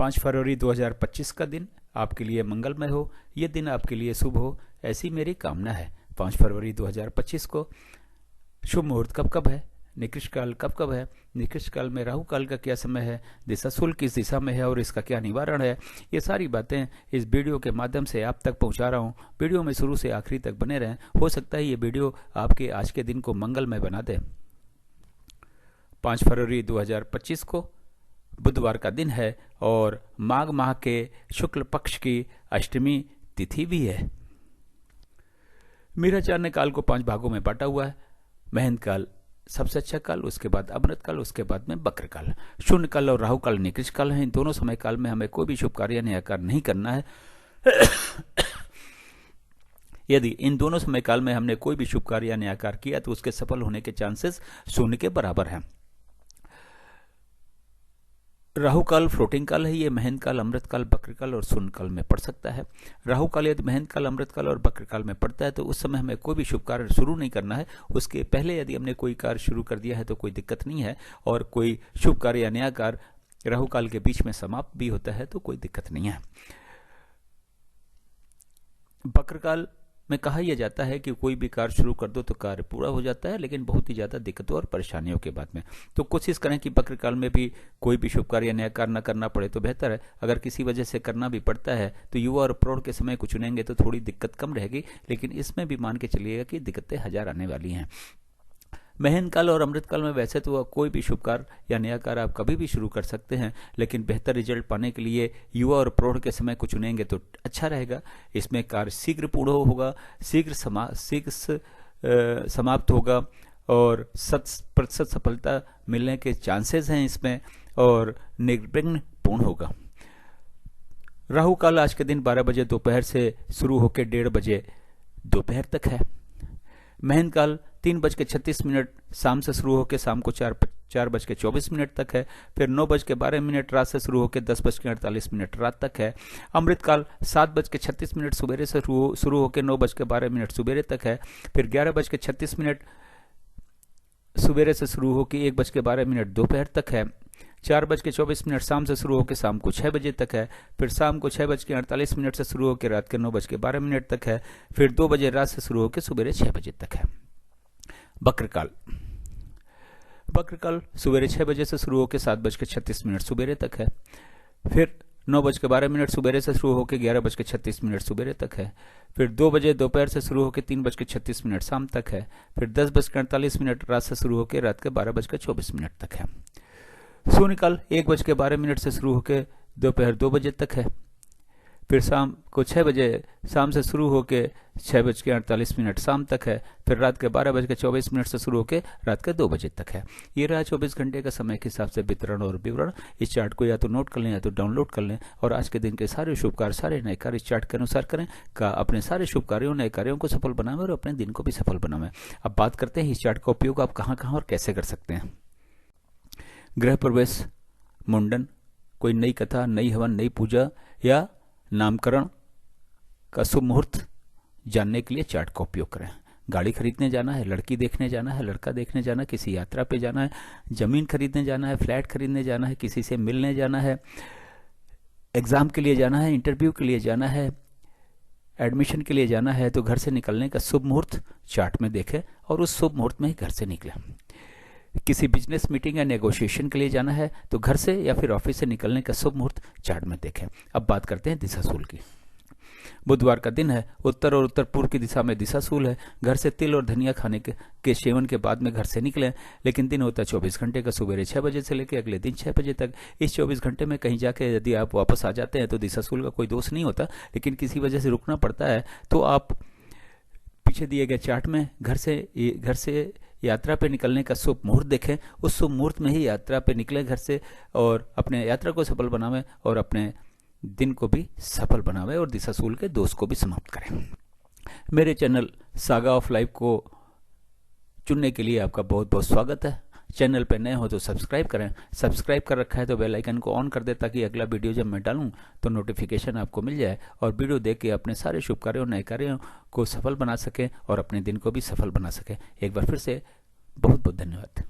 5 फरवरी 2025 का दिन आपके लिए मंगलमय हो, ये दिन आपके लिए शुभ हो, ऐसी मेरी कामना है। 5 फरवरी 2025 को शुभ मुहूर्त कब कब है, निकृष्ट काल कब कब है, निकृष्ट काल में राहु काल का क्या समय है, दिशा शुल्क किस दिशा में है और इसका क्या निवारण है, ये सारी बातें इस वीडियो के माध्यम से आप तक पहुंचा रहा हूं। वीडियो में शुरू से आखिरी तक बने रहें, हो सकता है ये वीडियो आपके आज के दिन को मंगलमय बना दे। 5 फरवरी 2025 को बुधवार का दिन है और माघ माह के शुक्ल पक्ष की अष्टमी तिथि भी है। मीराचार्य ने काल को 5 भागों में बांटा हुआ है। महंत काल सबसे अच्छा काल, उसके बाद अमृत काल, उसके बाद में बक्र काल। शून्य काल और राहु काल निकृष्ट काल है। इन दोनों समय काल में हमें कोई भी शुभ कार्य या कार्य नहीं करना है। यदि इन दोनों समय काल में हमने कोई भी शुभ कार्य या कार्य किया तो उसके सफल होने के चांसेस शून्य के बराबर हैं। राहु काल फ्लोटिंग काल है। ये महंत काल, अमृत काल, बक्र काल और शून्य काल में पड़ सकता है। राहु काल यदि महंत काल, अमृत काल और बक्र काल में पड़ता है तो उस समय हमें कोई भी शुभ कार्य शुरू नहीं करना है। उसके पहले यदि हमने कोई कार्य शुरू कर दिया है तो कोई दिक्कत नहीं है, और कोई शुभ कार्य या नया कार्य राहु काल के बीच में समाप्त भी होता है तो कोई दिक्कत नहीं है। बक्र काल में कहा यह जाता है कि कोई भी कार्य शुरू कर दो तो कार्य पूरा हो जाता है, लेकिन बहुत ही ज्यादा दिक्कतों और परेशानियों के बाद में। तो कोशिश करें कि बक्र काल में भी कोई भी शुभ कार्य या नया कार्य न करना पड़े तो बेहतर है। अगर किसी वजह से करना भी पड़ता है तो युवा और प्रौढ़ के समय को चुनेंगे तो थोड़ी दिक्कत कम रहेगी, लेकिन इसमें भी मान के चलिएगा कि दिक्कतें हजार आने वाली हैं। महंत काल और अमृत काल में वैसे तो कोई भी शुभ कार्य या नया कार्य आप कभी भी शुरू कर सकते हैं, लेकिन बेहतर रिजल्ट पाने के लिए युवा और प्रौढ़ के समय को चुनेंगे तो अच्छा रहेगा। इसमें कार्य शीघ्र पूर्ण होगा, शीघ्र समाप्त होगा और 100% सफलता मिलने के चांसेस हैं इसमें, और निर्विघ्न पूर्ण होगा। राहु काल आज के दिन 12 बजे दोपहर से शुरू होकर 1:30 बजे दोपहर तक है। महंत काल 3:36 शाम से शुरू होकर शाम को 4:24 तक है। फिर 9:12 रात से शुरू होकर 10:48 रात तक है। अमृत काल 7:36 सवेरे से शुरू होकर 9:12 सवेरे तक है। फिर 11:36 सवेरे से शुरू होकर 1:12 दोपहर तक है। 4:24 शाम से शुरू होकर शाम को 6 बजे तक है। फिर शाम को 6:48 से शुरू होकर रात के 9:12 तक है। फिर 2 बजे रात से शुरू होकर सवेरे 6 बजे तक है। बक्र काल सवेरे 6 बजे से शुरू होकर 7:36 सवेरे तक है। फिर 9:12 सवेरे से शुरू होकर 11:36 सवेरे तक है। फिर 2 बजे दोपहर से शुरू होकर 3:36 शाम तक है। फिर 10:48 रात से शुरू होकर रात के 12:24 तक है। शून्य काल 1:12 से शुरू होकर दोपहर 2 बजे तक है। फिर शाम को 6 बजे शाम से शुरू होकर 6:48 शाम तक है। फिर रात के 12:24 से शुरू होकर रात के 2 बजे तक है। ये रहा 24 घंटे का समय के हिसाब से वितरण और विवरण। इस चार्ट को या तो नोट कर लें या तो डाउनलोड कर लें, और आज के दिन के सारे शुभ कार्य, सारे नए कार्य इस चार्ट के अनुसार करें। अपने सारे शुभ कार्यों, नए कार्यों को सफल बनाएं और अपने दिन को भी सफल बनाएं। अब बात करते हैं इस चार्ट का उपयोग आप कहाँ कहाँ और कैसे कर सकते हैं। गृह प्रवेश, मुंडन, कोई नई कथा, नई हवन, नई पूजा या नामकरण का शुभ मुहूर्त जानने के लिए चार्ट का उपयोग करें। गाड़ी खरीदने जाना है, लड़की देखने जाना है, लड़का देखने जाना है, किसी यात्रा पे जाना है, जमीन खरीदने जाना है, फ्लैट खरीदने जाना है, किसी से मिलने जाना है, एग्जाम के लिए जाना है, इंटरव्यू के लिए जाना है, एडमिशन के लिए जाना है, तो घर से निकलने का शुभ मुहूर्त चार्ट में देखें और उस शुभ मुहूर्त में ही घर से निकलें। किसी बिजनेस मीटिंग या नेगोशिएशन के लिए जाना है तो घर से या फिर ऑफिस से निकलने का शुभ मुहूर्त चार्ट में देखें। अब बात करते हैं दिशाशूल की। बुधवार का दिन है, उत्तर और उत्तर पूर्व की दिशा में दिशाशूल है। घर से तिल और धनिया खाने के सेवन के बाद में घर से निकलें, लेकिन दिन होता है 24 घंटे का, सुबह 6 बजे से लेकर अगले दिन 6 बजे तक। इस 24 घंटे में कहीं जाके यदि आप वापस आ जाते हैं तो दिशाशूल का कोई दोष नहीं होता, लेकिन किसी वजह से रुकना पड़ता है तो आप पीछे दिए गए चार्ट में घर से यात्रा पे निकलने का शुभ मुहूर्त देखें। उस शुभ मुहूर्त में ही यात्रा पे निकलें घर से और अपने यात्रा को सफल बनावें और अपने दिन को भी सफल बनावें और दिशाशूल के दोष को भी समाप्त करें। मेरे चैनल सागा ऑफ लाइफ को चुनने के लिए आपका बहुत बहुत स्वागत है। चैनल पे नए हो तो सब्सक्राइब करें, सब्सक्राइब कर रखा है तो बेल आइकन को ऑन कर दे ताकि अगला वीडियो जब मैं डालूं तो नोटिफिकेशन आपको मिल जाए और वीडियो देख के अपने सारे शुभ कार्यों, नए कार्यों को सफल बना सकें और अपने दिन को भी सफल बना सकें। एक बार फिर से बहुत बहुत धन्यवाद।